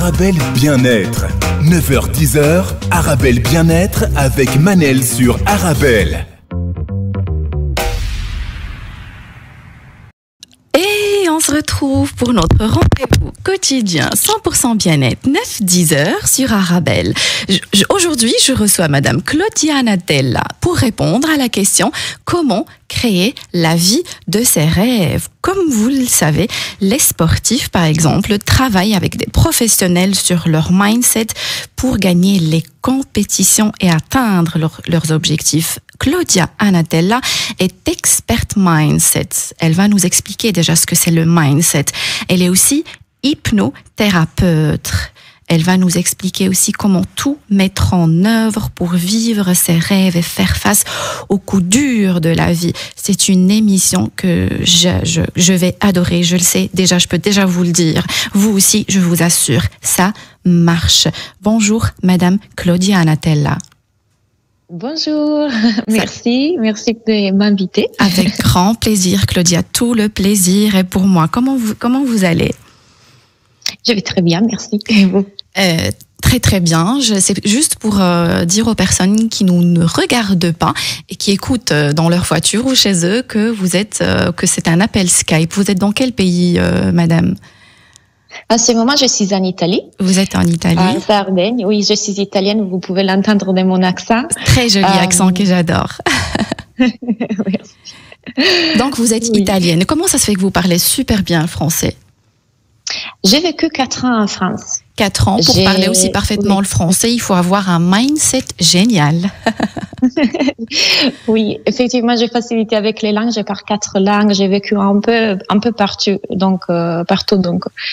Arabelle Bien-être. 9h-10h, Arabelle Bien-être avec Manel sur Arabelle. Et on se retrouve pour notre rendez-vous quotidien 100% bien-être 9-10h sur Arabelle. Aujourd'hui, je reçois Madame Claudia Natella pour répondre à la question comment créer la vie de ses rêves. Comme vous le savez, les sportifs, par exemple, travaillent avec des professionnels sur leur mindset pour gagner les compétitions et atteindre leurs objectifs. Claudia Natella est experte mindset. Elle va nous expliquer déjà ce que c'est le mindset. Elle est aussi hypnothérapeute. Elle va nous expliquer aussi comment tout mettre en œuvre pour vivre ses rêves et faire face aux coups durs de la vie. C'est une émission que je vais adorer, je le sais déjà, je peux déjà vous le dire. Vous aussi, je vous assure, ça marche. Bonjour, Madame Claudia Natella. Bonjour, merci de m'inviter. Avec grand plaisir, Claudia, tout le plaisir est pour moi. Comment vous allez? Je vais très bien, merci. Et vous? Très très bien. C'est juste pour dire aux personnes qui ne regardent pas et qui écoutent dans leur voiture ou chez eux que que c'est un appel Skype. Vous êtes dans quel pays, madame? À ce moment, je suis en Italie. Vous êtes en Italie? En Sardaigne. Oui, je suis italienne. Vous pouvez l'entendre de mon accent. Très joli accent que j'adore. Donc, vous êtes italienne. Comment ça se fait que vous parlez super bien le français? J'ai vécu 4 ans en France. 4 ans. Pour parler aussi parfaitement le français, il faut avoir un mindset génial. Oui, effectivement, j'ai facilité avec les langues. Je parle 4 langues. J'ai vécu un peu partout. Donc,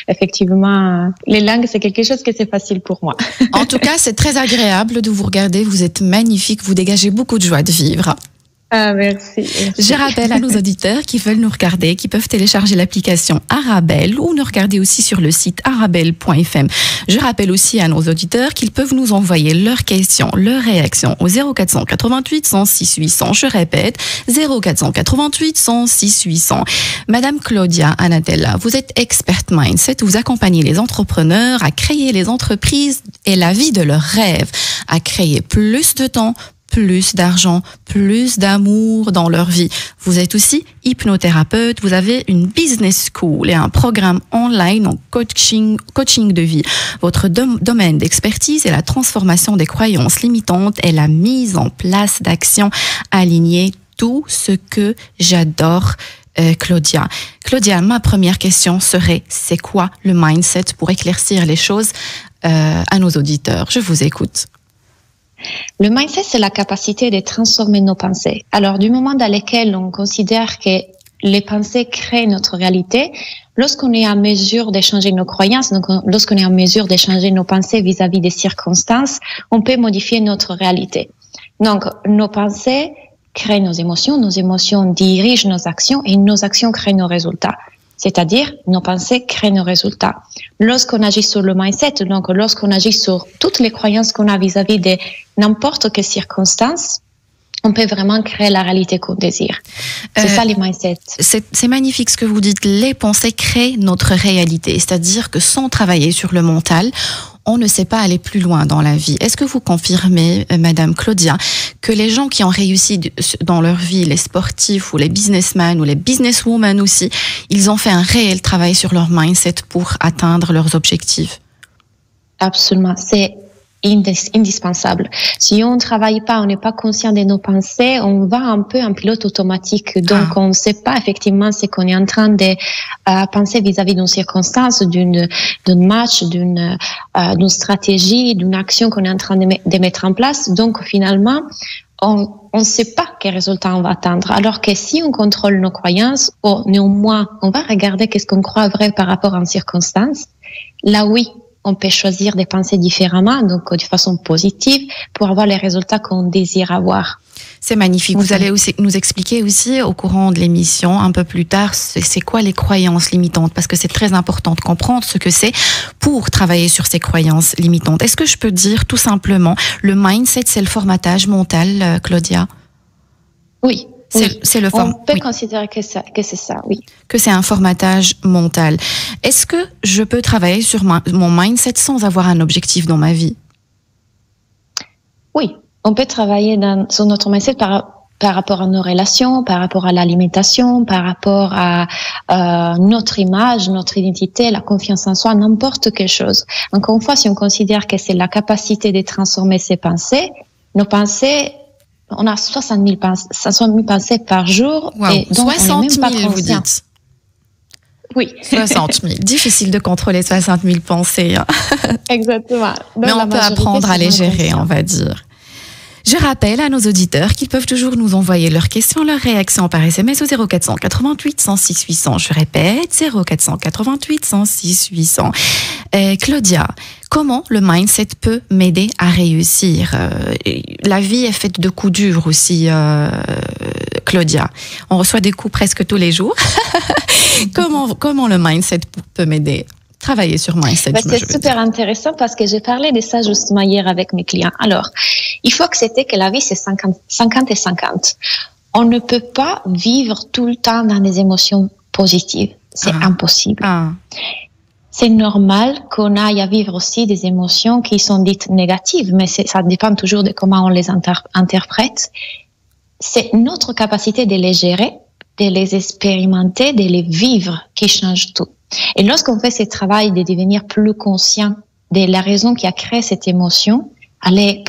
effectivement, les langues, c'est quelque chose que c'est facile pour moi. En tout cas, c'est très agréable de vous regarder. Vous êtes magnifique. Vous dégagez beaucoup de joie de vivre. Ah, merci. Je rappelle à nos auditeurs qui veulent nous regarder, qui peuvent télécharger l'application Arabelle ou nous regarder aussi sur le site arabelle.fm. Je rappelle aussi à nos auditeurs qu'ils peuvent nous envoyer leurs questions, leurs réactions au 0488 106 800. Je répète, 0488 106 800. Madame Claudia Natella, vous êtes experte mindset, vous accompagnez les entrepreneurs à créer les entreprises et la vie de leurs rêves, à créer plus de temps, plus d'argent, plus d'amour dans leur vie. Vous êtes aussi hypnothérapeute, vous avez une business school et un programme online en coaching de vie. Votre domaine d'expertise est la transformation des croyances limitantes et la mise en place d'actions alignées. Tout ce que j'adore, Claudia. Claudia, ma première question serait, c'est quoi le mindset pour éclaircir les choses à nos auditeurs? Je vous écoute. Le mindset, c'est la capacité de transformer nos pensées. Alors, du moment dans lequel on considère que les pensées créent notre réalité, lorsqu'on est en mesure de changer nos croyances, donc lorsqu'on est en mesure de changer nos pensées vis-à-vis des circonstances, on peut modifier notre réalité. Donc, nos pensées créent nos émotions dirigent nos actions et nos actions créent nos résultats. C'est-à-dire, nos pensées créent nos résultats. Lorsqu'on agit sur le mindset, donc lorsqu'on agit sur toutes les croyances qu'on a vis-à-vis de n'importe quelle circonstance, on peut vraiment créer la réalité qu'on désire. C'est ça, les mindsets. C'est magnifique ce que vous dites. Les pensées créent notre réalité. C'est-à-dire que sans travailler sur le mental, on ne sait pas aller plus loin dans la vie. Est-ce que vous confirmez, Madame Claudia, que les gens qui ont réussi dans leur vie, les sportifs ou les businessmen ou les businesswomen aussi, ils ont fait un réel travail sur leur mindset pour atteindre leurs objectifs? Absolument. C'est indispensable. Si on ne travaille pas, on n'est pas conscient de nos pensées, on va un peu en pilote automatique. Donc, on ne sait pas effectivement ce qu'on est en train de penser vis-à-vis d'une circonstance, d'un match, d'une stratégie, d'une action qu'on est en train de mettre en place. Donc, finalement, on ne sait pas quel résultat on va atteindre. Alors que si on contrôle nos croyances, néanmoins, on va regarder qu'est-ce qu'on croit vrai par rapport à une circonstance. Là, oui, on peut choisir de penser différemment, donc de façon positive, pour avoir les résultats qu'on désire avoir. C'est magnifique. Vous allez aussi nous expliquer aussi au courant de l'émission, un peu plus tard, c'est quoi les croyances limitantes, parce que c'est très important de comprendre ce que c'est pour travailler sur ces croyances limitantes. Est-ce que je peux dire tout simplement, le mindset, c'est le formatage mental, Claudia? Oui. C'est le on peut considérer que c'est ça, oui. Que c'est un formatage mental. Est-ce que je peux travailler sur mon mindset sans avoir un objectif dans ma vie? Oui, on peut travailler sur notre mindset par rapport à nos relations, par rapport à l'alimentation, par rapport à notre image, notre identité, la confiance en soi, n'importe quelle chose. Encore une fois, si on considère que c'est la capacité de transformer ses pensées, nos pensées, on a 60 000 pensées par jour. Wow. Et donc 60 000, on n'est même pas vous dites? Oui. 60 000. Difficile de contrôler 60 000 pensées. Hein. Exactement. Donc, mais on peut apprendre à les gérer, on va dire. Je rappelle à nos auditeurs qu'ils peuvent toujours nous envoyer leurs questions, leurs réactions par SMS au 0488 106 800. Je répète, 0488 106 800. Claudia, comment le mindset peut m'aider à réussir? La vie est faite de coups durs aussi, Claudia. On reçoit des coups presque tous les jours. Comment le mindset peut m'aider? Travailler sur mindset. C'est super intéressant parce que j'ai parlé de ça justement hier avec mes clients. Alors, il faut accepter que la vie, c'est 50 et 50. On ne peut pas vivre tout le temps dans des émotions positives. C'est impossible. C'est normal qu'on aille à vivre aussi des émotions qui sont dites négatives, mais ça dépend toujours de comment on les interprète. C'est notre capacité de les gérer, de les expérimenter, de les vivre qui change tout. Et lorsqu'on fait ce travail de devenir plus conscient de la raison qui a créé cette émotion, aller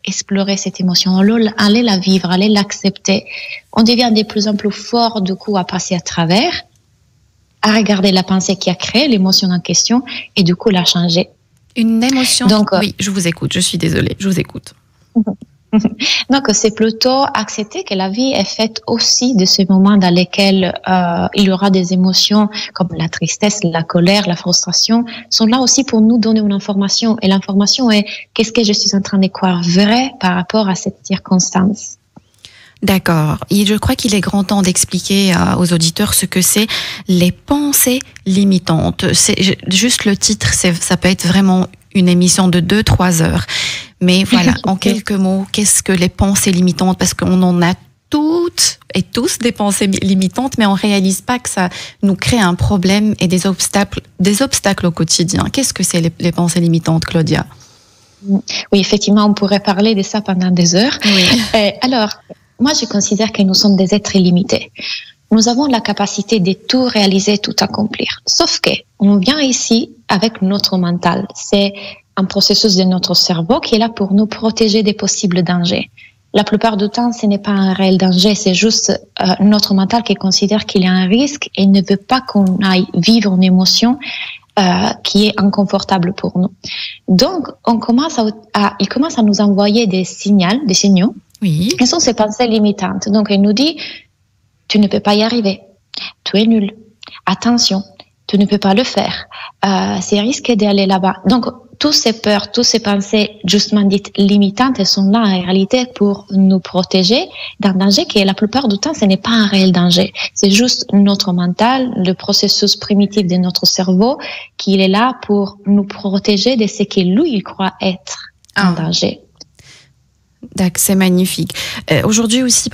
explorer cette émotion, aller la vivre, aller l'accepter, on devient de plus en plus fort du coup à passer à travers, à regarder la pensée qui a créé l'émotion en question et du coup la changer. Une émotion. Donc, oui, je vous écoute, je suis désolée, je vous écoute. Donc, c'est plutôt accepter que la vie est faite aussi de ces moments dans lesquels il y aura des émotions comme la tristesse, la colère, la frustration, sont là aussi pour nous donner une information. Et l'information est qu'est-ce que je suis en train de croire vrai par rapport à cette circonstance. D'accord. Et je crois qu'il est grand temps d'expliquer aux auditeurs ce que c'est les pensées limitantes. C'est juste le titre, ça peut être vraiment une émission de 2-3 heures. Mais voilà, en quelques mots, qu'est-ce que les pensées limitantes? Parce qu'on en a toutes et tous des pensées limitantes, mais on réalise pas que ça nous crée un problème et des obstacles au quotidien. Qu'est-ce que c'est les pensées limitantes, Claudia? Oui, effectivement, on pourrait parler de ça pendant des heures. Oui. Alors, moi, je considère que nous sommes des êtres illimités. Nous avons la capacité de tout réaliser, tout accomplir. Sauf que on vient ici avec notre mental. C'est un processus de notre cerveau qui est là pour nous protéger des possibles dangers. La plupart du temps, ce n'est pas un réel danger, c'est juste notre mental qui considère qu'il y a un risque et ne veut pas qu'on aille vivre une émotion qui est inconfortable pour nous. Donc, il commence à nous envoyer des signaux. Oui. Quelles sont ces pensées limitantes? Donc, il nous dit, tu ne peux pas y arriver, tu es nul, attention, tu ne peux pas le faire, c'est risqué d'aller là-bas. Donc, toutes ces peurs, toutes ces pensées justement dites limitantes, elles sont là en réalité pour nous protéger d'un danger qui, la plupart du temps, ce n'est pas un réel danger. C'est juste notre mental, le processus primitif de notre cerveau qui est là pour nous protéger de ce que lui, il croit être un danger. D'accord, c'est magnifique. Aujourd'hui aussi,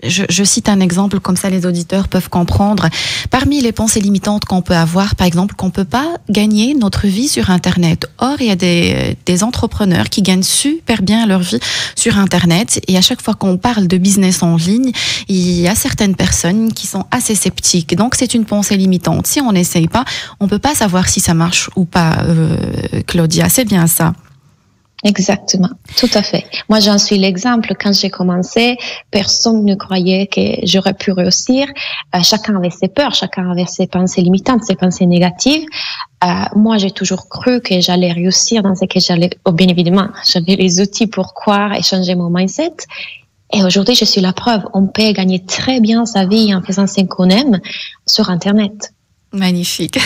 je cite un exemple, comme ça les auditeurs peuvent comprendre. Parmi les pensées limitantes qu'on peut avoir, par exemple, qu'on peut pas gagner notre vie sur Internet. Or, il y a des entrepreneurs qui gagnent super bien leur vie sur Internet. Et à chaque fois qu'on parle de business en ligne, il y a certaines personnes qui sont assez sceptiques. Donc, c'est une pensée limitante. Si on n'essaye pas, on peut pas savoir si ça marche ou pas, Claudia. C'est bien ça. Exactement, tout à fait. Moi, j'en suis l'exemple. Quand j'ai commencé, personne ne croyait que j'aurais pu réussir. Chacun avait ses peurs, chacun avait ses pensées limitantes, ses pensées négatives. Moi, j'ai toujours cru que j'allais réussir dans ce que j'allais... Oh, bien évidemment, j'avais les outils pour croire et changer mon mindset. Et aujourd'hui, je suis la preuve. On peut gagner très bien sa vie en faisant ce qu'on aime sur Internet. Magnifique.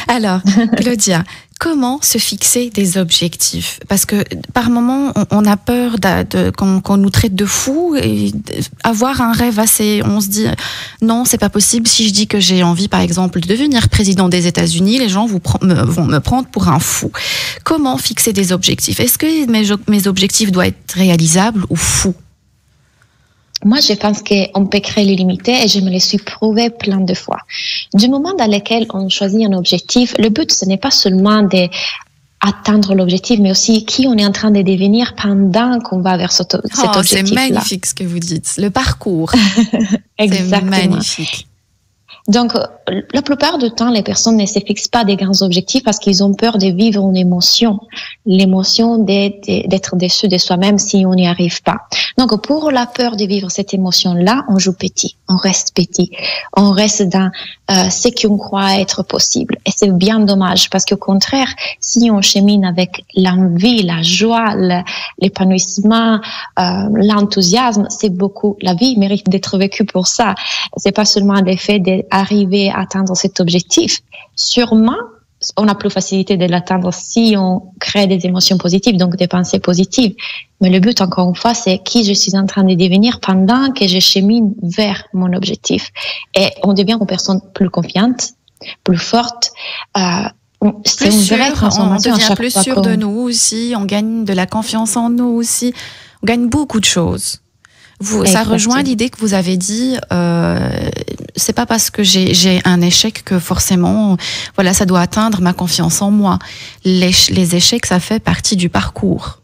Alors, Claudia, comment se fixer des objectifs? Parce que par moment, on a peur qu'on nous traite de fous et avoir un rêve assez... On se dit, non, c'est pas possible. Si je dis que j'ai envie, par exemple, de devenir président des États-Unis, les gens vont me prendre pour un fou. Comment fixer des objectifs? Est-ce que mes objectifs doivent être réalisables ou fous? moi, je pense qu'on peut créer l'illimité et je me le suis prouvé plein de fois. Du moment dans lequel on choisit un objectif, le but, ce n'est pas seulement d'atteindre l'objectif, mais aussi qui on est en train de devenir pendant qu'on va vers cet objectif-là. C'est magnifique ce que vous dites. Le parcours. Exactement. C'est magnifique. Donc, la plupart du temps, les personnes ne se fixent pas des grands objectifs parce qu'ils ont peur de vivre une émotion, l'émotion d'être déçu de soi-même si on n'y arrive pas. Donc, pour la peur de vivre cette émotion-là, on joue petit, on reste petit, on reste dans ce qu'on croit être possible. Et c'est bien dommage parce qu'au contraire, si on chemine avec l'envie, la joie, l'épanouissement, l'enthousiasme, c'est beaucoup. La vie mérite d'être vécue pour ça. C'est pas seulement l'effet d'arriver à atteindre cet objectif. Sûrement, on a plus facilité de l'atteindre si on crée des émotions positives, donc des pensées positives. Mais le but, encore une fois, c'est qui je suis en train de devenir pendant que je chemine vers mon objectif. Et on devient une personne plus confiante, plus forte. C'est une vraie transformation. On devient plus sûr de nous aussi, on gagne de la confiance en nous aussi, on gagne beaucoup de choses. Ça rejoint l'idée que vous avez dit, c'est pas parce que j'ai un échec que forcément, voilà, ça doit atteindre ma confiance en moi. Les échecs, ça fait partie du parcours.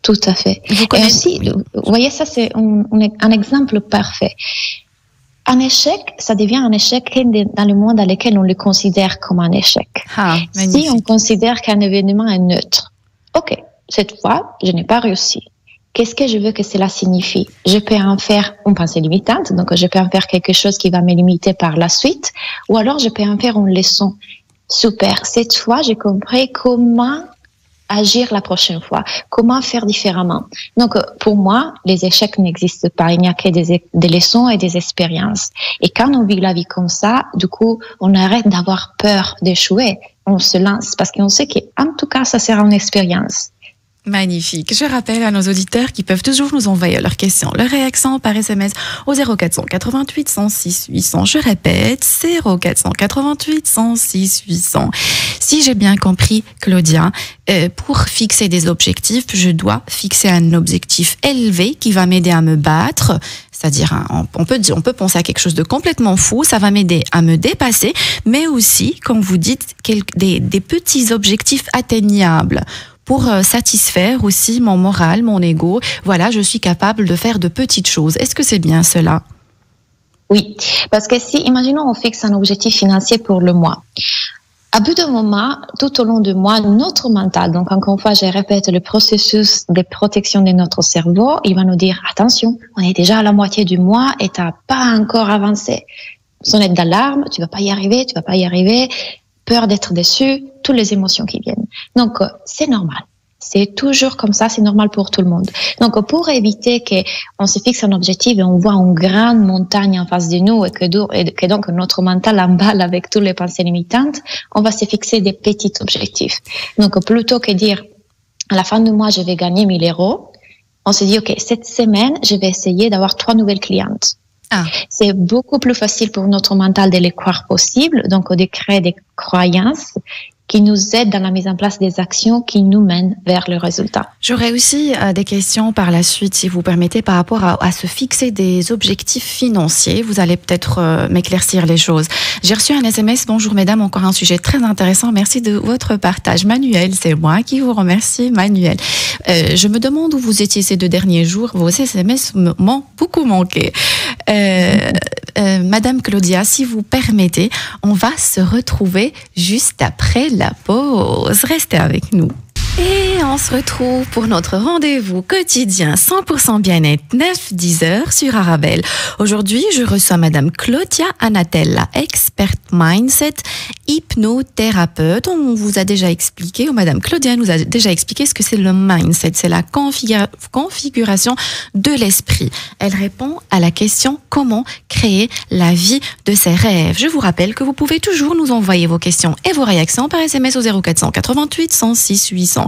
Tout à fait. Et aussi, vous voyez, ça c'est un exemple parfait. Un échec, ça devient un échec dans le monde dans lequel on le considère comme un échec. Si on considère qu'un événement est neutre, ok, cette fois, je n'ai pas réussi. Qu'est-ce que je veux que cela signifie? Je peux en faire une pensée limitante, donc je peux en faire quelque chose qui va me limiter par la suite, ou alors je peux en faire une leçon. Super, cette fois, j'ai compris comment agir la prochaine fois, comment faire différemment. Donc, pour moi, les échecs n'existent pas, il n'y a que des leçons et des expériences. Et quand on vit la vie comme ça, du coup, on arrête d'avoir peur d'échouer, on se lance parce qu'on sait qu'en tout cas, ça sera une expérience. Magnifique. Je rappelle à nos auditeurs qui peuvent toujours nous envoyer leurs questions, leurs réactions par SMS au 0488 106 800. Je répète, 0488 106 800. Si j'ai bien compris, Claudia, pour fixer des objectifs, je dois fixer un objectif élevé qui va m'aider à me battre. C'est-à-dire, on peut penser à quelque chose de complètement fou, ça va m'aider à me dépasser, mais aussi, comme vous dites, des petits objectifs atteignables pour satisfaire aussi mon moral, mon ego. Voilà, je suis capable de faire de petites choses. Est-ce que c'est bien cela? Oui, parce que si, imaginons, on fixe un objectif financier pour le mois. À bout d'un moment, tout au long du mois, notre mental, donc encore une fois, je répète, le processus de protection de notre cerveau, il va nous dire, attention, on est déjà à la moitié du mois et tu n'as pas encore avancé. Sonnette d'alarme, tu vas pas y arriver, peur d'être déçu, toutes les émotions qui viennent. Donc, c'est normal. C'est toujours comme ça, c'est normal pour tout le monde. Donc, pour éviter qu'on se fixe un objectif et on voit une grande montagne en face de nous et que donc notre mental emballe avec toutes les pensées limitantes, on va se fixer des petits objectifs. Donc, plutôt que dire, à la fin du mois, je vais gagner 1000 €, on se dit, OK, cette semaine, je vais essayer d'avoir 3 nouvelles clientes. C'est beaucoup plus facile pour notre mental de les croire possibles, donc de créer des croyances qui nous aident dans la mise en place des actions qui nous mènent vers le résultat. J'aurais aussi des questions par la suite, si vous permettez, par rapport à se fixer des objectifs financiers. Vous allez peut-être m'éclaircir les choses. J'ai reçu un SMS. Bonjour mesdames, encore un sujet très intéressant. Merci de votre partage. Manuel, c'est moi qui vous remercie, Manuel. Je me demande où vous étiez ces 2 derniers jours. Vos SMS m'ont beaucoup manqué. Madame Claudia, si vous permettez, on va se retrouver juste après la pause. Restez avec nous. Et on se retrouve pour notre rendez-vous quotidien 100% bien-être 9-10 heures sur Arabelle. Aujourd'hui, je reçois Madame Claudia Anatella, experte mindset, hypnothérapeute. On vous a déjà expliqué, ou Madame Claudia nous a déjà expliqué ce que c'est le mindset. C'est la configuration de l'esprit. Elle répond à la question comment créer la vie de ses rêves. Je vous rappelle que vous pouvez toujours nous envoyer vos questions et vos réactions par SMS au 0488 106 800.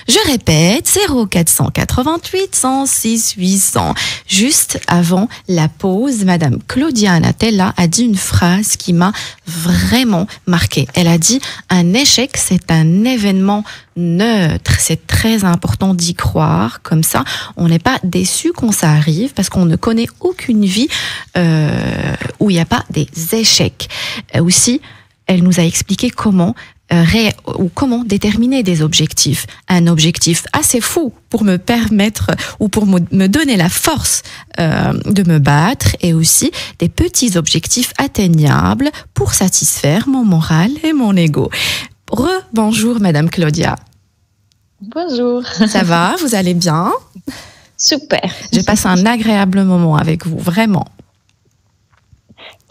Je répète, 0488 106 800. Juste avant la pause, Madame Claudia Anatella a dit une phrase qui m'a vraiment marqué. Elle a dit un échec, c'est un événement neutre. C'est très important d'y croire. Comme ça, on n'est pas déçu quand ça arrive parce qu'on ne connaît aucune vie où il n'y a pas des échecs. Aussi, elle nous a expliqué comment déterminer des objectifs. Un objectif assez fou pour me permettre ou pour me donner la force de me battre, et aussi des petits objectifs atteignables pour satisfaire mon moral et mon ego. Bonjour Madame Claudia. Bonjour. Ça va? Vous allez bien? Super. J'ai passé un agréable moment avec vous, vraiment.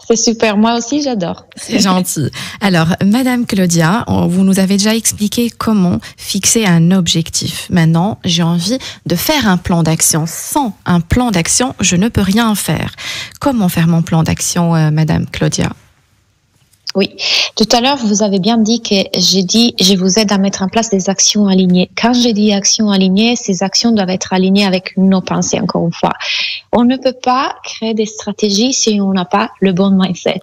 C'est super, moi aussi j'adore. C'est gentil. Alors, Madame Claudia, vous nous avez déjà expliqué comment fixer un objectif. Maintenant, j'ai envie de faire un plan d'action. Sans un plan d'action, je ne peux rien faire. Comment faire mon plan d'action, Madame Claudia? Oui, tout à l'heure, vous avez bien dit que j'ai dit, je vous aide à mettre en place des actions alignées. Quand j'ai dit actions alignées, ces actions doivent être alignées avec nos pensées, encore une fois. On ne peut pas créer des stratégies si on n'a pas le bon mindset.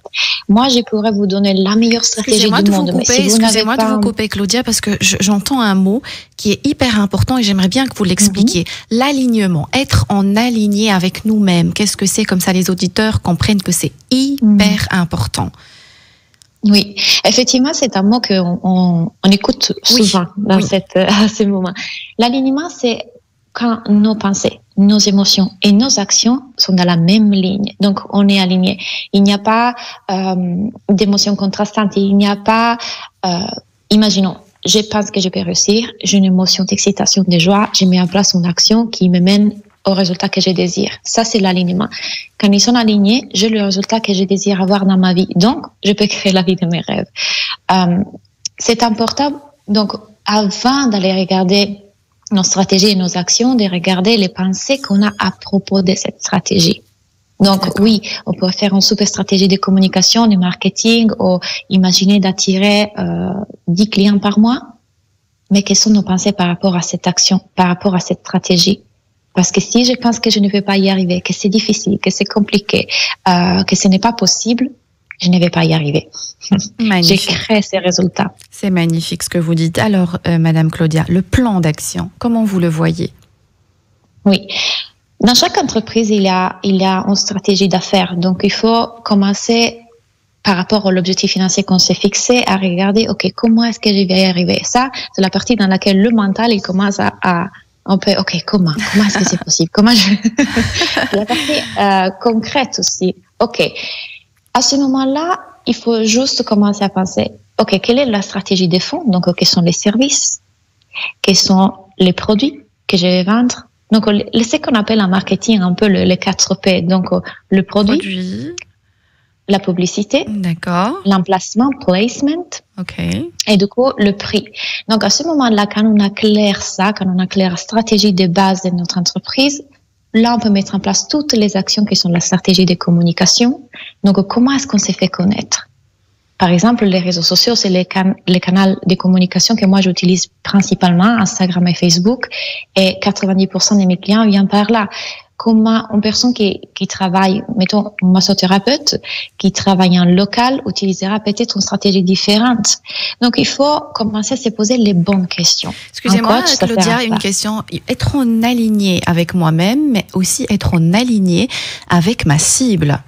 Moi, je pourrais vous donner la meilleure stratégie du monde. Excusez-moi de vous couper, Claudia, parce que j'entends un mot qui est hyper important et j'aimerais bien que vous l'expliquiez. L'alignement, être en aligné avec nous-mêmes. Qu'est-ce que c'est? Comme ça, les auditeurs comprennent que c'est hyper important. Oui, effectivement, c'est un mot qu'on écoute souvent dans à ce moment. L'alignement, c'est quand nos pensées, nos émotions et nos actions sont dans la même ligne. Donc, on est aligné. Il n'y a pas d'émotions contrastantes. Il n'y a pas, imaginons, je pense que je peux réussir. J'ai une émotion d'excitation, de joie. Je mets en place une action qui me mène au résultat que je désire. Ça, c'est l'alignement. Quand ils sont alignés, j'ai le résultat que je désire avoir dans ma vie. Donc, je peux créer la vie de mes rêves. C'est important, donc, avant d'aller regarder nos stratégies et nos actions, de regarder les pensées qu'on a à propos de cette stratégie. Donc, oui, on peut faire une super stratégie de communication, de marketing, ou imaginer d'attirer 10 clients par mois. Mais quelles sont nos pensées par rapport à cette action, par rapport à cette stratégie? Parce que si je pense que je ne vais pas y arriver, que c'est difficile, que c'est compliqué, que ce n'est pas possible, je ne vais pas y arriver. J'ai créé ces résultats. C'est magnifique ce que vous dites. Alors, Madame Claudia, le plan d'action, comment vous le voyez? Oui. Dans chaque entreprise, il y a une stratégie d'affaires. Donc, il faut commencer par rapport à l'objectif financier qu'on s'est fixé à regarder, OK, comment est-ce que je vais y arriver? Ça, c'est la partie dans laquelle le mental, il commence on peut, OK, comment est-ce que c'est possible? La partie concrète aussi. OK. À ce moment-là, il faut juste commencer à penser, OK, quelle est la stratégie de fond? Donc, quels sont les services? Quels sont les produits que je vais vendre? Donc, ce qu'on appelle en marketing un peu les 4 P. Donc, le produit. La publicité, l'emplacement, placement, et du coup, le prix. Donc, à ce moment-là, quand on a clair ça, quand on a clair la stratégie de base de notre entreprise, là, on peut mettre en place toutes les actions qui sont la stratégie de communication. Donc, comment est-ce qu'on s'est fait connaître? Par exemple, les réseaux sociaux, c'est les canaux de communication que moi, j'utilise principalement, Instagram et Facebook, et 90% de mes clients viennent par là. Comment une personne qui travaille, mettons, un massothérapeute, qui travaille en local, utilisera peut-être une stratégie différente. Donc, il faut commencer à se poser les bonnes questions. Excusez-moi, Claudia, une question. Être en aligné avec moi-même, mais aussi être en aligné avec ma cible.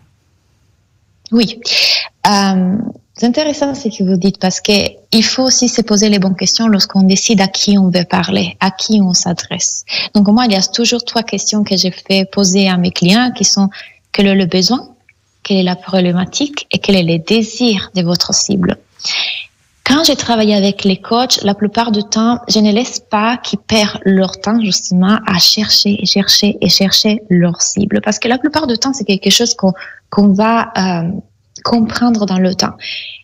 Oui. C'est intéressant ce que vous dites parce que il faut aussi se poser les bonnes questions lorsqu'on décide à qui on veut parler, à qui on s'adresse. Donc moi, il y a toujours 3 questions que j'ai fait poser à mes clients qui sont quel est le besoin, quelle est la problématique et quel est le désir de votre cible. Quand j'ai travaillé avec les coachs, la plupart du temps, je ne laisse pas qu'ils perdent leur temps justement à chercher leur cible parce que la plupart du temps, c'est quelque chose qu'on va comprendre dans le temps.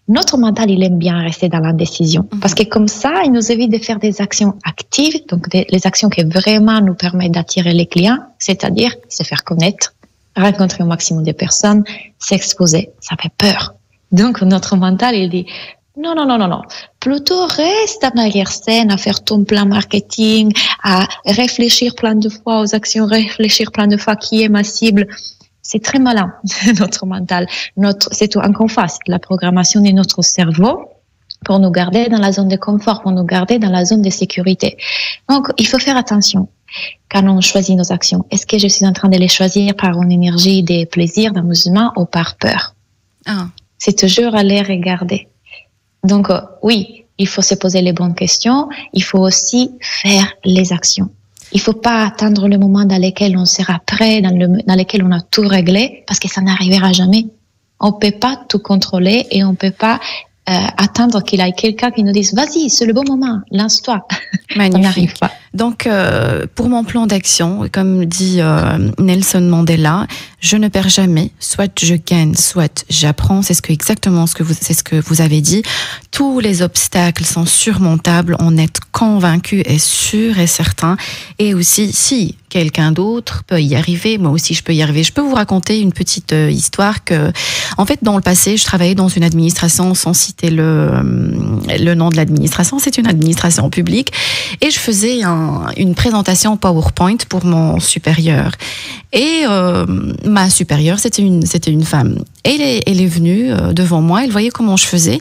Notre mental, il aime bien rester dans l'indécision parce que comme ça, il nous évite de faire des actions actives, donc les actions qui vraiment nous permettent d'attirer les clients, c'est-à-dire se faire connaître, rencontrer un maximum de personnes, s'exposer. Ça fait peur. Donc, notre mental, il dit non. Plutôt reste en arrière-scène à faire ton plan marketing, à réfléchir plein de fois aux actions, réfléchir plein de fois qui est ma cible. c'est très malin, notre mental. C'est tout, encore une fois, c'est la programmation de notre cerveau pour nous garder dans la zone de confort, pour nous garder dans la zone de sécurité. Donc, il faut faire attention quand on choisit nos actions. Est-ce que je suis en train de les choisir par une énergie de plaisir, d'amusement ou par peur? C'est toujours à les regarder. Donc, oui, il faut se poser les bonnes questions. Il faut aussi faire les actions. Il faut pas attendre le moment dans lequel on sera prêt, dans lequel on a tout réglé, parce que ça n'arrivera jamais. On peut pas tout contrôler et on peut pas attendre qu'il y ait quelqu'un qui nous dise « Vas-y, c'est le bon moment, lance-toi ». Ça n'arrive pas. Donc, pour mon plan d'action, comme dit Nelson Mandela, je ne perds jamais. Soit je gagne, soit j'apprends. C'est exactement ce que vous avez dit. Tous les obstacles sont surmontables. On est convaincu et sûr et certain. Et aussi, si quelqu'un d'autre peut y arriver, moi aussi je peux y arriver. Je peux vous raconter une petite histoire que, en fait, dans le passé, je travaillais dans une administration, sans citer le nom de l'administration, c'est une administration publique, et je faisais une présentation PowerPoint pour mon supérieur. Et ma supérieure, c'était une femme. Elle est venue devant moi, elle voyait comment je faisais,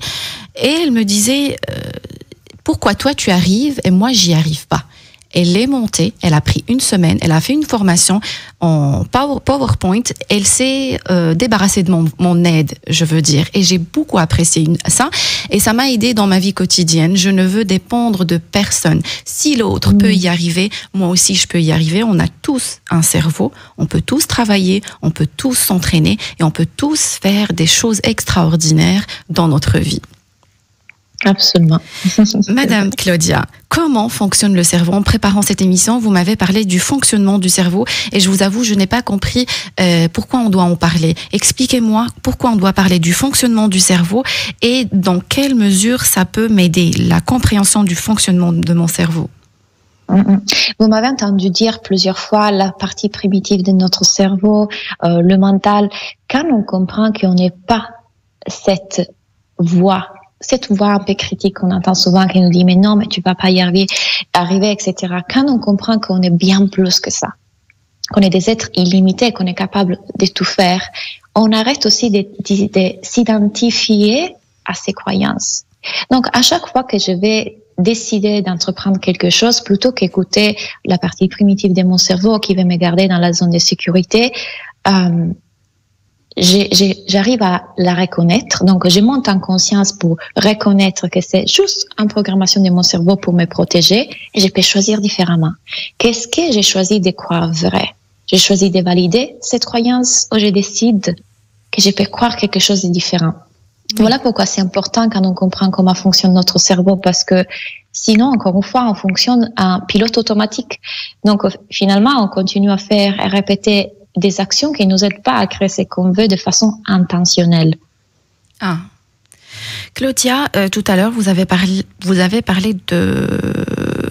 et elle me disait pourquoi toi tu arrives et moi j'y arrive pas. Elle est montée, elle a pris une semaine, elle a fait une formation en PowerPoint, elle s'est débarrassée de mon aide, je veux dire. Et j'ai beaucoup apprécié ça, et ça m'a aidé dans ma vie quotidienne. Je ne veux dépendre de personne. Si l'autre peut y arriver, moi aussi je peux y arriver. On a tous un cerveau, on peut tous travailler, on peut tous s'entraîner, et on peut tous faire des choses extraordinaires dans notre vie. Absolument. Madame Claudia, comment fonctionne le cerveau? En préparant cette émission, vous m'avez parlé du fonctionnement du cerveau, et je vous avoue, je n'ai pas compris pourquoi on doit en parler. Expliquez-moi pourquoi on doit parler du fonctionnement du cerveau et dans quelle mesure ça peut m'aider, la compréhension du fonctionnement de mon cerveau. Vous m'avez entendu dire plusieurs fois la partie primitive de notre cerveau, le mental. Quand on comprend qu'on n'est pas cette voix un peu critique qu'on entend souvent, qui nous dit mais non, mais tu vas pas y arriver, etc. Quand on comprend qu'on est bien plus que ça, qu'on est des êtres illimités, qu'on est capable de tout faire, on arrête aussi de s'identifier à ses croyances. Donc, à chaque fois que je vais décider d'entreprendre quelque chose, plutôt qu'écouter la partie primitive de mon cerveau qui veut me garder dans la zone de sécurité, j'arrive à la reconnaître. Donc, je monte en conscience pour reconnaître que c'est juste une programmation de mon cerveau pour me protéger, et je peux choisir différemment. Qu'est-ce que j'ai choisi de croire vrai? J'ai choisi de valider cette croyance, ou je décide que je peux croire quelque chose de différent. Voilà pourquoi c'est important quand on comprend comment fonctionne notre cerveau, parce que sinon, encore une fois, on fonctionne en pilote automatique. Donc, finalement, on continue à faire et répéter des actions qui ne nous aident pas à créer ce qu'on veut de façon intentionnelle. Claudia, tout à l'heure, vous avez parlé de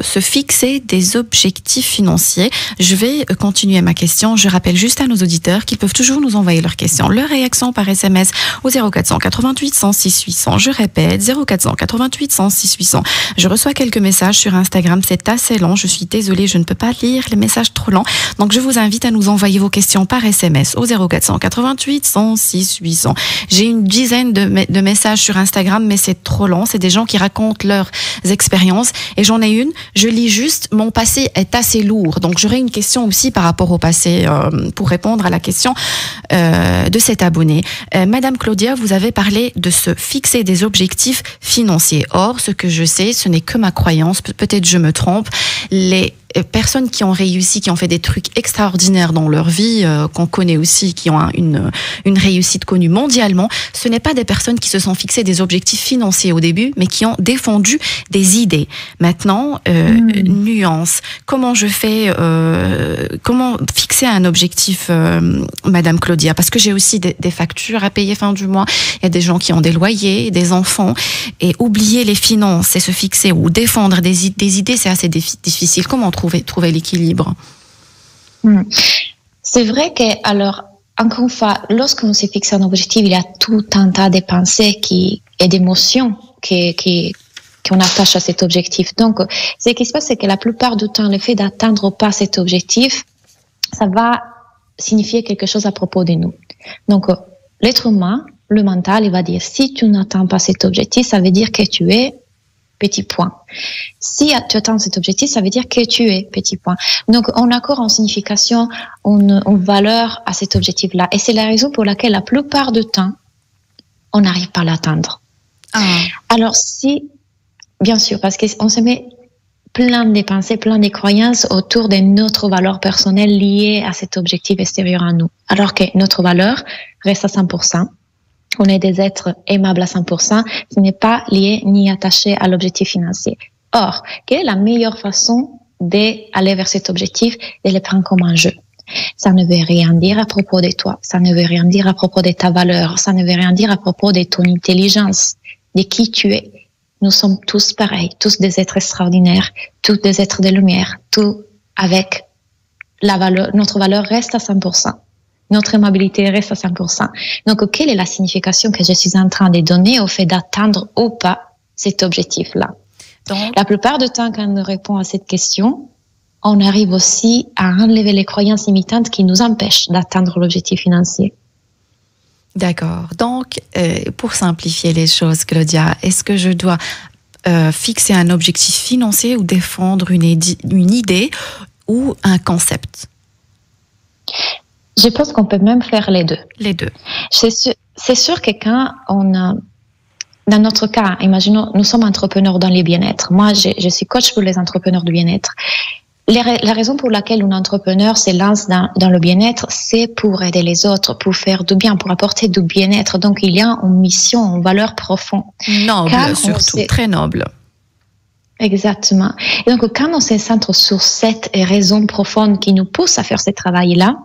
se fixer des objectifs financiers. Je vais continuer ma question. Je rappelle juste à nos auditeurs qu'ils peuvent toujours nous envoyer leurs questions, leurs réactions par SMS au 0488 106 800. Je répète, 0488 106 800. Je reçois quelques messages sur Instagram. C'est assez long. Je suis désolée, je ne peux pas lire les messages trop longs. Donc, je vous invite à nous envoyer vos questions par SMS au 0488 106 800. J'ai une dizaine de messages sur Instagram, mais c'est trop long. C'est des gens qui racontent leurs expériences, et j'en ai une. Je lis juste, mon passé est assez lourd. Donc, j'aurais une question aussi par rapport au passé pour répondre à la question de cet abonné. Madame Claudia, vous avez parlé de se fixer des objectifs financiers. Or, ce que je sais, ce n'est que ma croyance. Peut-être je me trompe. Les personnes qui ont réussi, qui ont fait des trucs extraordinaires dans leur vie, qu'on connaît aussi, qui ont une réussite connue mondialement, ce n'est pas des personnes qui se sont fixées des objectifs financiers au début, mais qui ont défendu des idées. Maintenant, nuance. Comment je fais, comment fixer un objectif, Madame Claudia? Parce que j'ai aussi des factures à payer fin du mois. Il y a des gens qui ont des loyers, des enfants, et oublier les finances et se fixer ou défendre des idées, c'est assez difficile. Comment trouver l'équilibre? C'est vrai que, alors, encore une fois, lorsqu'on se fixe un objectif, il y a tout un tas de pensées et d'émotions qu'on attache à cet objectif. Donc, ce qui se passe, c'est que la plupart du temps, le fait d'atteindre pas cet objectif, ça va signifier quelque chose à propos de nous. Donc, l'être humain, le mental, il va dire, si tu n'atteins pas cet objectif, ça veut dire que tu es petit point. Si tu atteins cet objectif, ça veut dire que tu es petit point. Donc, on accorde en signification, une valeur à cet objectif-là. Et c'est la raison pour laquelle la plupart du temps, on n'arrive pas à l'atteindre. Alors, bien sûr, parce qu'on se met plein de pensées, plein de croyances autour de notre valeur personnelle liée à cet objectif extérieur à nous. Alors que notre valeur reste à 100%. On est des êtres aimables à 100%, ce n'est pas lié ni attaché à l'objectif financier. Or, quelle est la meilleure façon d'aller vers cet objectif, de le prendre comme un jeu? Ça ne veut rien dire à propos de toi, ça ne veut rien dire à propos de ta valeur, ça ne veut rien dire à propos de ton intelligence, de qui tu es. Nous sommes tous pareils, tous des êtres extraordinaires, tous des êtres de lumière, tout avec la valeur, notre valeur reste à 100%. Notre aimabilité reste à 100%. Donc, quelle est la signification que je suis en train de donner au fait d'atteindre ou pas cet objectif-là? Donc, la plupart du temps, quand on répond à cette question, on arrive aussi à enlever les croyances limitantes qui nous empêchent d'atteindre l'objectif financier. D'accord. Donc, pour simplifier les choses, Claudia, est-ce que je dois fixer un objectif financier ou défendre une idée ou un concept? Je pense qu'on peut même faire les deux. Les deux. C'est sûr que quand dans notre cas, imaginons, nous sommes entrepreneurs dans le bien-être. Moi, je suis coach pour les entrepreneurs du bien-être. La raison pour laquelle un entrepreneur se lance dans le bien-être, c'est pour aider les autres, pour faire du bien, pour apporter du bien-être. Donc, il y a une mission, une valeur profonde. Noble, surtout, très noble. Exactement. Et donc, quand on se centre sur cette raison profonde qui nous pousse à faire ce travail-là,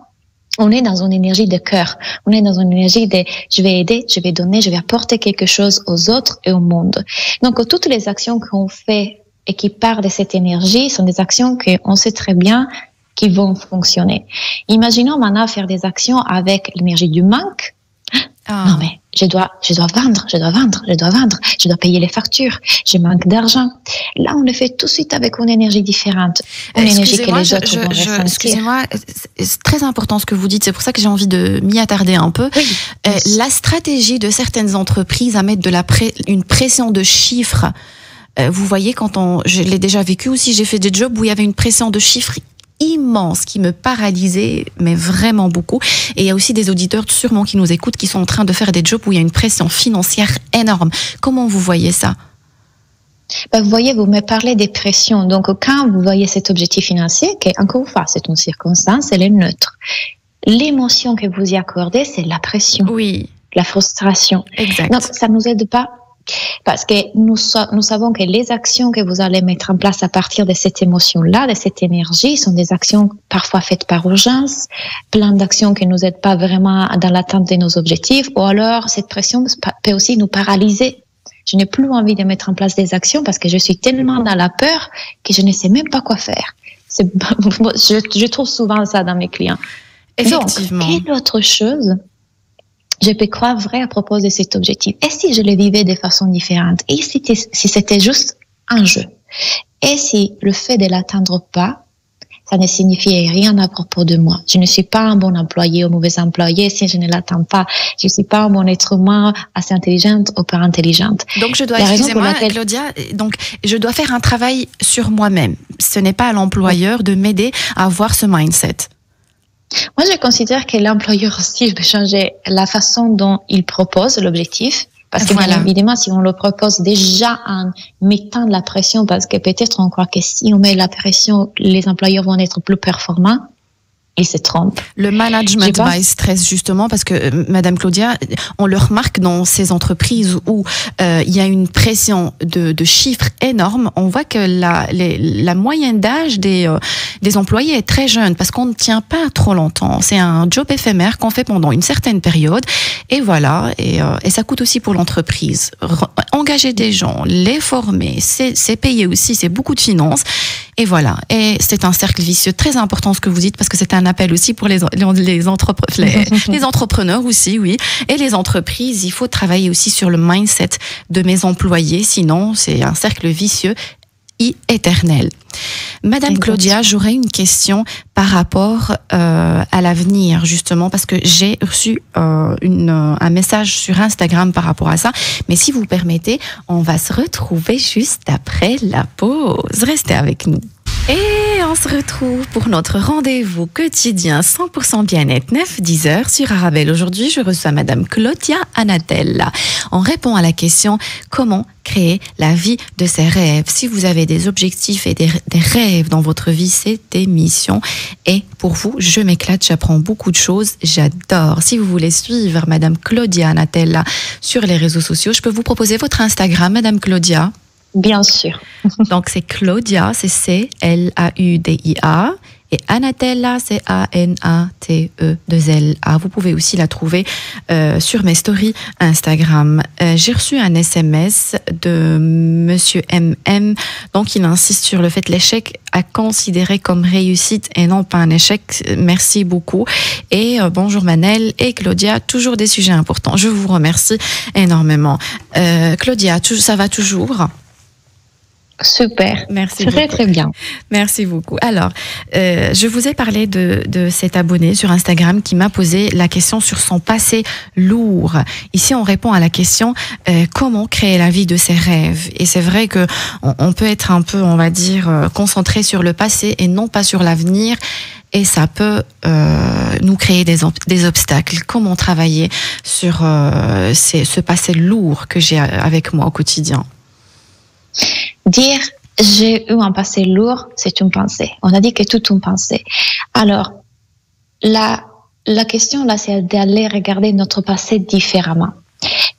on est dans une énergie de cœur. On est dans une énergie de je vais aider, je vais donner, je vais apporter quelque chose aux autres et au monde. Donc, toutes les actions qu'on fait et qui partent de cette énergie sont des actions qu'on sait très bien qui vont fonctionner. Imaginons maintenant faire des actions avec l'énergie du manque. Non, mais je dois vendre, je dois payer les factures, je manque d'argent. Là, on le fait tout de suite avec une énergie différente, une énergie que les autres vont ressentir. Excusez-moi, c'est très important ce que vous dites, c'est pour ça que j'ai envie de m'y attarder un peu. Oui. La stratégie de certaines entreprises à mettre une pression de chiffres, vous voyez, je l'ai déjà vécu aussi, j'ai fait des jobs où il y avait une pression de chiffres immense qui me paralysait, mais vraiment beaucoup. Et il y a aussi des auditeurs sûrement qui nous écoutent qui sont en train de faire des jobs où il y a une pression financière énorme. Comment vous voyez ça? Vous voyez, vous me parlez des pressions. Donc, quand vous voyez cet objectif financier, qui, encore une fois, c'est une circonstance, elle est neutre. L'émotion que vous y accordez, c'est la pression. Oui. La frustration. Exact. Donc, ça nous aide pas. Parce que nous savons que les actions que vous allez mettre en place à partir de cette émotion-là, de cette énergie, sont des actions parfois faites par urgence, plein d'actions qui ne nous aident pas vraiment dans l'atteinte de nos objectifs, ou alors cette pression peut aussi nous paralyser. Je n'ai plus envie de mettre en place des actions parce que je suis tellement dans la peur que je ne sais même pas quoi faire. Je trouve souvent ça dans mes clients. Effectivement. Donc, quelle autre chose je peux croire vrai à propos de cet objectif? Et si je le vivais de façon différente? Et si c'était juste un jeu? Et si le fait de l'atteindre pas, ça ne signifiait rien à propos de moi? Je ne suis pas un bon employé ou mauvais employé si je ne l'atteins pas. Je ne suis pas un bon être humain assez intelligente ou pas intelligente. Donc je dois, excusez-moi Claudia, donc je dois faire un travail sur moi-même. Ce n'est pas à l'employeur de m'aider à avoir ce mindset. Moi, je considère que l'employeur aussi peut changer la façon dont il propose l'objectif. Parce que bien évidemment, si on le propose déjà en mettant de la pression, parce que peut-être on croit que si on met la pression, les employeurs vont être plus performants, ils se trompent. Le management by stress, justement, parce que Madame Claudia, on le remarque dans ces entreprises où il y a une pression de chiffres énorme. On voit que la moyenne d'âge des employés est très jeune parce qu'on ne tient pas trop longtemps. C'est un job éphémère qu'on fait pendant une certaine période. Et voilà, et ça coûte aussi pour l'entreprise. Engager des gens, les former, c'est payer aussi, c'est beaucoup de finances. Et voilà, et c'est un cercle vicieux très important ce que vous dites parce que c'est un appel aussi pour les entrepreneurs aussi, oui, et les entreprises. Il faut travailler aussi sur le mindset de mes employés, sinon c'est un cercle vicieux. éternelle. Madame Claudia, j'aurais une question par rapport à l'avenir, justement, parce que j'ai reçu un message sur Instagram par rapport à ça. Mais si vous permettez, on va se retrouver juste après la pause. Restez avec nous. Et on se retrouve pour notre rendez-vous quotidien 100% bien-être 9-10 heures sur Arabelle. Aujourd'hui, je reçois Madame Claudia Anatella. On répond à la question comment créer la vie de ses rêves. Si vous avez des objectifs et des rêves dans votre vie, cette émission est pour vous. Je m'éclate, j'apprends beaucoup de choses, j'adore. Si vous voulez suivre Madame Claudia Anatella sur les réseaux sociaux, je peux vous proposer votre Instagram, Madame Claudia. Bien sûr. Donc, c'est Claudia, c'est C-L-A-U-D-I-A. Et Anatella, c'est A-N-A-T-E-2-L-A. Vous pouvez aussi la trouver sur mes stories Instagram. J'ai reçu un SMS de Monsieur MM. Donc, il insiste sur le fait l'échec à considérer comme réussite et non pas un échec. Merci beaucoup. Et bonjour Manel et Claudia, toujours des sujets importants. Je vous remercie énormément. Claudia, ça va toujours ? Super. Merci très, beaucoup. très bien. Merci beaucoup. Alors, je vous ai parlé de cet abonné sur Instagram qui m'a posé la question sur son passé lourd. Ici, on répond à la question comment créer la vie de ses rêves. Et c'est vrai que on peut être un peu, on va dire, concentré sur le passé et non pas sur l'avenir. Et ça peut nous créer des obstacles. Comment travailler sur ce passé lourd que j'ai avec moi au quotidien? Dire j'ai eu un passé lourd, c'est une pensée. On a dit que tout une pensée. Alors, la question là, c'est d'aller regarder notre passé différemment.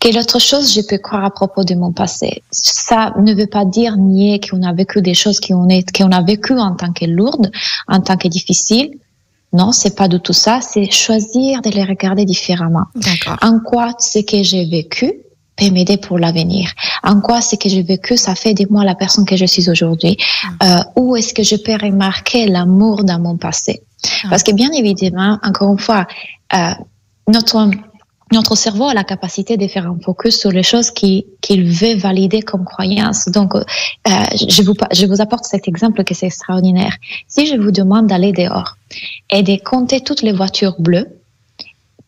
Quelle autre chose je peux croire à propos de mon passé? Ça ne veut pas dire nier qu'on a vécu des choses qu'on a vécu en tant que lourdes, en tant que difficiles. Non, c'est pas du tout ça. C'est choisir de les regarder différemment. D'accord. En quoi ce que j'ai vécu peut m'aider pour l'avenir? En quoi ce que j'ai vécu, ça fait de moi la personne que je suis aujourd'hui? Où est-ce que je peux remarquer l'amour dans mon passé? Parce que bien évidemment, encore une fois, notre cerveau a la capacité de faire un focus sur les choses qu'il veut valider comme croyance. Donc, je vous apporte cet exemple que c'est extraordinaire. Si je vous demande d'aller dehors et de compter toutes les voitures bleues,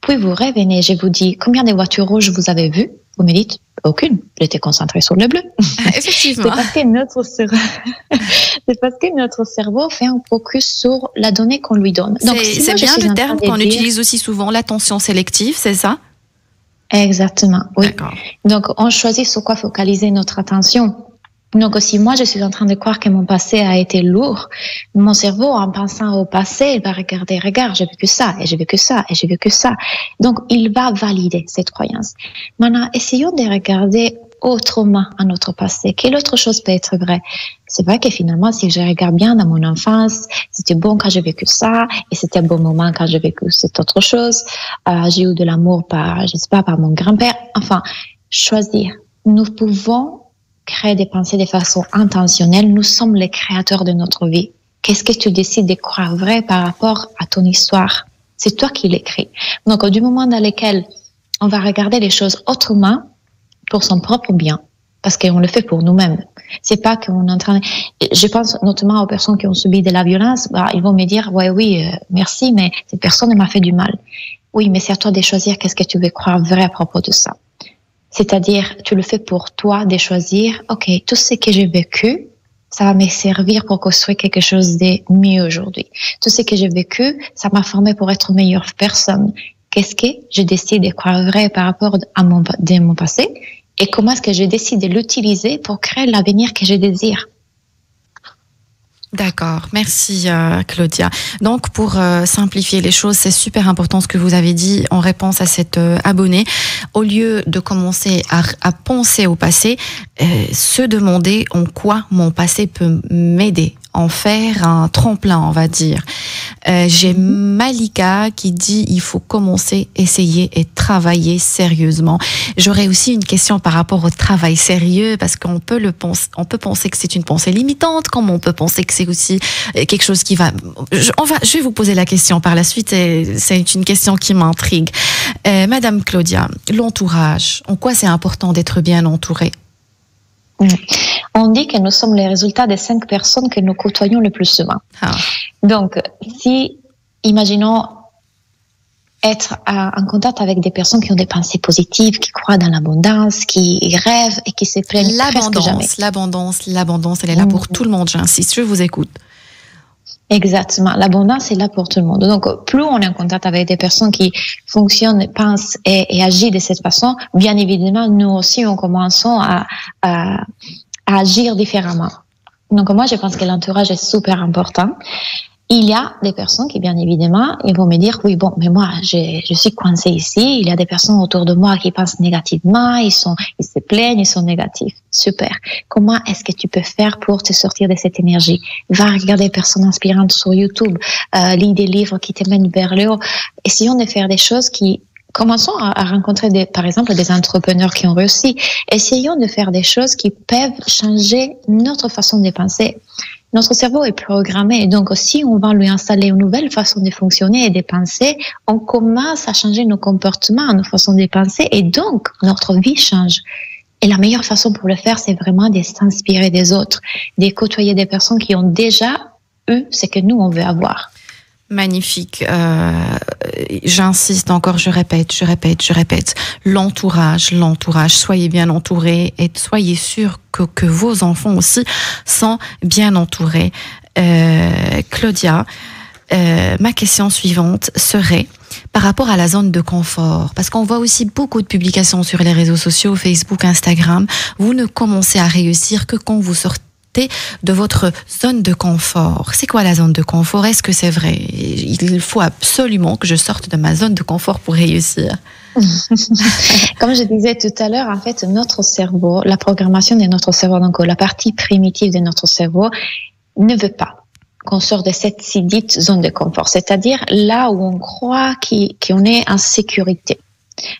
puis vous revenez, je vous dis combien de voitures rouges vous avez vues? Vous me dites aucune. J'étais concentrée sur le bleu. Effectivement. C'est parce que notre cerveau fait un focus sur la donnée qu'on lui donne. Donc, c'est bien le terme qu'on utilise aussi souvent, l'attention sélective, c'est ça? Exactement, oui. D'accord. Donc, on choisit sur quoi focaliser notre attention. Donc, si moi, je suis en train de croire que mon passé a été lourd, mon cerveau, en pensant au passé, il va regarder, regarde, j'ai vécu ça, et j'ai vécu ça, et j'ai vécu ça. Donc, il va valider cette croyance. Maintenant, essayons de regarder autrement à notre passé. Quelle autre chose peut être vraie? C'est vrai que finalement, si je regarde bien dans mon enfance, c'était bon quand j'ai vécu ça, et c'était un bon moment quand j'ai vécu cette autre chose. J'ai eu de l'amour par mon grand-père. Enfin, choisir. Nous pouvons créer des pensées de façon intentionnelle. Nous sommes les créateurs de notre vie. Qu'est-ce que tu décides de croire vrai par rapport à ton histoire? C'est toi qui l'écris. Donc, du moment dans lequel on va regarder les choses autrement pour son propre bien, parce qu'on le fait pour nous-mêmes. C'est pas qu'on est en train de... Je pense notamment aux personnes qui ont subi de la violence. Ils vont me dire, oui, merci, mais cette personne m'a fait du mal. Oui, mais c'est à toi de choisir qu'est-ce que tu veux croire vrai à propos de ça. C'est-à-dire, tu le fais pour toi de choisir, OK, tout ce que j'ai vécu, ça va me servir pour construire quelque chose de mieux aujourd'hui. Tout ce que j'ai vécu, ça m'a formé pour être une meilleure personne. Qu'est-ce que je décide de croire vrai par rapport à mon passé? Et comment est-ce que je décide de l'utiliser pour créer l'avenir que je désire? D'accord, merci Claudia. Donc pour simplifier les choses, c'est super important ce que vous avez dit en réponse à cet abonné. Au lieu de commencer à penser au passé, se demander en quoi mon passé peut m'aider, en faire un tremplin, on va dire. J'ai Malika qui dit il faut commencer, essayer et travailler sérieusement. J'aurais aussi une question par rapport au travail sérieux, parce qu'on peut penser que c'est une pensée limitante, comme on peut penser que c'est aussi quelque chose qui va... Je vais vous poser la question par la suite, et c'est une question qui m'intrigue. Madame Claudia, l'entourage, en quoi c'est important d'être bien entourée? on dit que nous sommes les résultats des 5 personnes que nous côtoyons le plus souvent. Donc, si, imaginons, être en contact avec des personnes qui ont des pensées positives, qui croient dans l'abondance, qui rêvent et qui se plaignent presque jamais. L'abondance, elle est là pour tout le monde, j'insiste, je vous écoute. Exactement, l'abondance est là pour tout le monde. Donc, plus on est en contact avec des personnes qui fonctionnent, pensent et agissent de cette façon, bien évidemment, nous aussi, on commence à agir différemment. Donc, moi, je pense que l'entourage est super important. Il y a des personnes qui, bien évidemment, ils vont me dire, oui, bon, mais moi, je suis coincée ici. Il y a des personnes autour de moi qui pensent négativement, ils se plaignent, ils sont négatifs. Super. Comment est-ce que tu peux faire pour te sortir de cette énergie? Va regarder des personnes inspirantes sur YouTube, lis des livres qui te mènent vers le haut. Essayons de faire des choses commençons à rencontrer par exemple, des entrepreneurs qui ont réussi. Essayons de faire des choses qui peuvent changer notre façon de penser. Notre cerveau est programmé, et donc si on va lui installer une nouvelle façon de fonctionner et de penser, on commence à changer nos comportements, nos façons de penser, et donc notre vie change. Et la meilleure façon pour le faire, c'est vraiment de s'inspirer des autres, de côtoyer des personnes qui ont déjà eu ce que nous, on veut avoir. Magnifique. J'insiste encore, je répète. L'entourage. Soyez bien entourés et soyez sûrs que vos enfants aussi sont bien entourés. Claudia, ma question suivante serait par rapport à la zone de confort, parce qu'on voit aussi beaucoup de publications sur les réseaux sociaux, Facebook, Instagram. Vous ne commencez à réussir que quand vous sortez de votre zone de confort. C'est quoi la zone de confort? Est-ce que c'est vrai? Il faut absolument que je sorte de ma zone de confort pour réussir. Comme je disais tout à l'heure, en fait, notre cerveau, la programmation de notre cerveau, donc la partie primitive de notre cerveau, ne veut pas qu'on sorte de cette si dite zone de confort, c'est-à-dire là où on croit qu'on est en sécurité.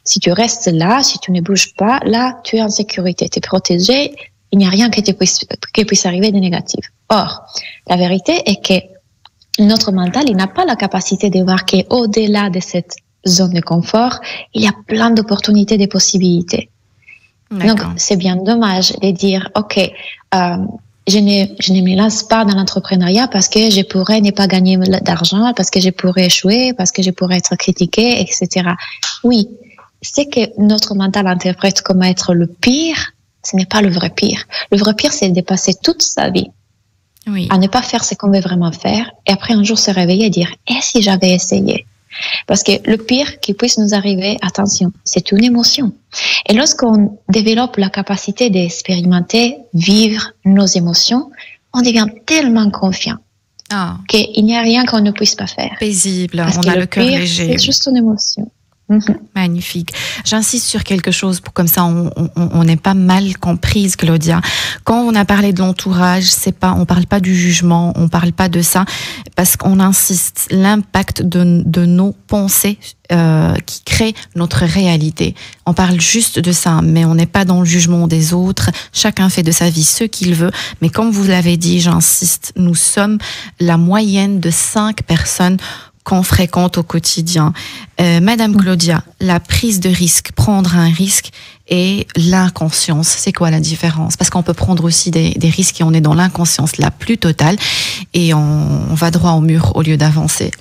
Si tu restes là, si tu ne bouges pas, là, tu es en sécurité, tu es protégé. Il n'y a rien qui puisse arriver de négatif. Or, la vérité est que notre mental, il n'a pas la capacité de voir qu'au-delà de cette zone de confort, il y a plein d'opportunités, de possibilités. D'accord. Donc, c'est bien dommage de dire, OK, je ne me lance pas dans l'entrepreneuriat parce que je pourrais ne pas gagner d'argent, parce que je pourrais échouer, parce que je pourrais être critiqué, etc. Oui, ce que notre mental interprète comme être le pire, ce n'est pas le vrai pire. Le vrai pire, c'est de passer toute sa vie à ne pas faire ce qu'on veut vraiment faire et après un jour se réveiller et dire « Et si j'avais essayé ?» Parce que le pire qui puisse nous arriver, attention, c'est une émotion. Et lorsqu'on développe la capacité d'expérimenter, vivre nos émotions, on devient tellement confiant qu'il n'y a rien qu'on ne puisse pas faire. Paisible, parce on que a le cœur léger. C'est juste une émotion. Magnifique. J'insiste sur quelque chose pour comme ça on n'est pas mal comprise, Claudia. Quand on a parlé de l'entourage, on parle pas du jugement, on parle pas de ça, parce qu'on insiste l'impact de nos pensées qui créent notre réalité. On parle juste de ça, mais on n'est pas dans le jugement des autres. Chacun fait de sa vie ce qu'il veut. Mais comme vous l'avez dit, j'insiste, nous sommes la moyenne de 5 personnes qu'on fréquente au quotidien. Madame Claudia, la prise de risque, prendre un risque et l'inconscience, c'est quoi la différence? Parce qu'on peut prendre aussi des risques et on est dans l'inconscience la plus totale et on va droit au mur au lieu d'avancer.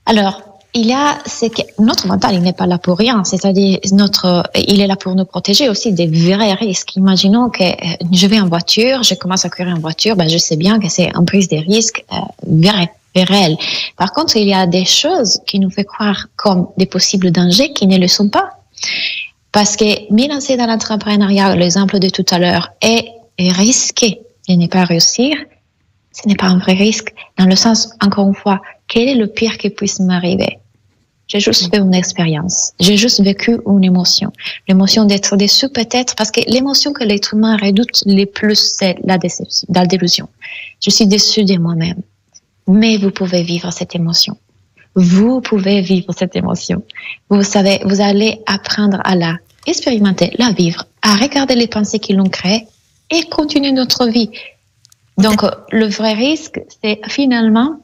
Alors, c'est que notre mental, il n'est pas là pour rien. C'est-à-dire, il est là pour nous protéger aussi des vrais risques. Imaginons que je vais en voiture, je commence à courir en voiture, je sais bien que c'est une prise de risque réel. Par contre, il y a des choses qui nous font croire comme des possibles dangers qui ne le sont pas. Parce que me lancer dans l'entrepreneuriat, l'exemple de tout à l'heure, est risqué de ne pas réussir. Ce n'est pas un vrai risque, dans le sens, encore une fois, quel est le pire qui puisse m'arriver? J'ai juste fait une expérience. J'ai juste vécu une émotion. L'émotion d'être déçu peut-être, parce que l'émotion que l'être humain redoute le plus, c'est la déception, la délusion. Je suis déçue de moi-même. Mais vous pouvez vivre cette émotion. Vous pouvez vivre cette émotion. Vous savez, vous allez apprendre à la expérimenter, la vivre, à regarder les pensées qui l'ont créée et continuer notre vie. Donc, le vrai risque, c'est finalement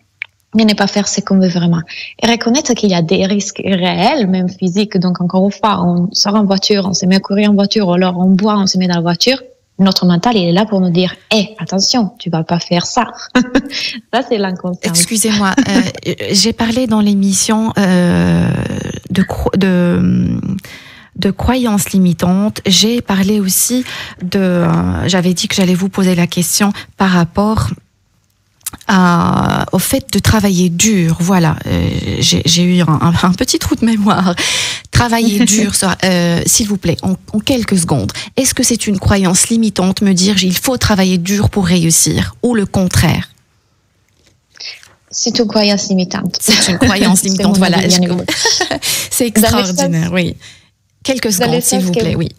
de ne pas faire ce qu'on veut vraiment. Et reconnaître qu'il y a des risques réels, même physiques. Donc, encore une fois, on sort en voiture, on se met à courir en voiture, ou alors on boit, on se met dans la voiture. notre mental, il est là pour nous dire, attention, tu vas pas faire ça. Ça, c'est l'inconscient. Excusez-moi, j'ai parlé dans l'émission de croyances limitantes. J'ai parlé aussi j'avais dit que j'allais vous poser la question par rapport au fait de travailler dur. Voilà, j'ai eu un petit trou de mémoire. Travailler dur, s'il vous plaît, en quelques secondes. Est-ce que c'est une croyance limitante, me dire il faut travailler dur pour réussir, ou le contraire? C'est une croyance limitante. C'est une croyance limitante, voilà. C'est extraordinaire, oui. Quelques secondes, s'il vous plaît, oui.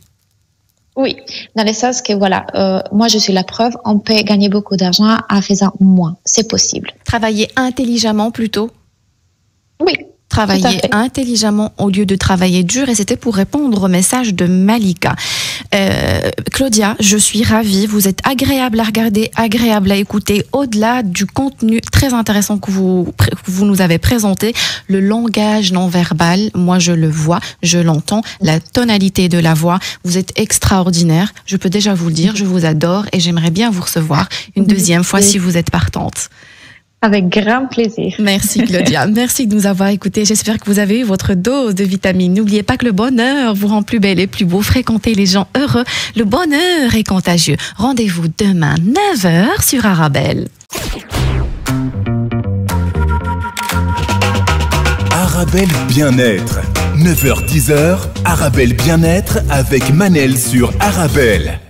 Oui, dans le sens que voilà, moi je suis la preuve, on peut gagner beaucoup d'argent en faisant moins, c'est possible. Travailler intelligemment plutôt? Oui. Travailler intelligemment au lieu de travailler dur, et c'était pour répondre au message de Malika. Claudia, je suis ravie, vous êtes agréable à regarder, agréable à écouter, au-delà du contenu très intéressant que vous nous avez présenté, le langage non verbal, moi je le vois, je l'entends, la tonalité de la voix, vous êtes extraordinaire, je peux déjà vous le dire, je vous adore et j'aimerais bien vous recevoir une deuxième fois si vous êtes partante. Avec grand plaisir. Merci Claudia, merci de nous avoir écoutés. J'espère que vous avez eu votre dose de vitamines. N'oubliez pas que le bonheur vous rend plus belle et plus beau. Fréquentez les gens heureux. Le bonheur est contagieux. Rendez-vous demain 9h sur Arabelle. Arabelle Bien-être. 9h-10h, Arabelle Bien-être avec Manel sur Arabelle.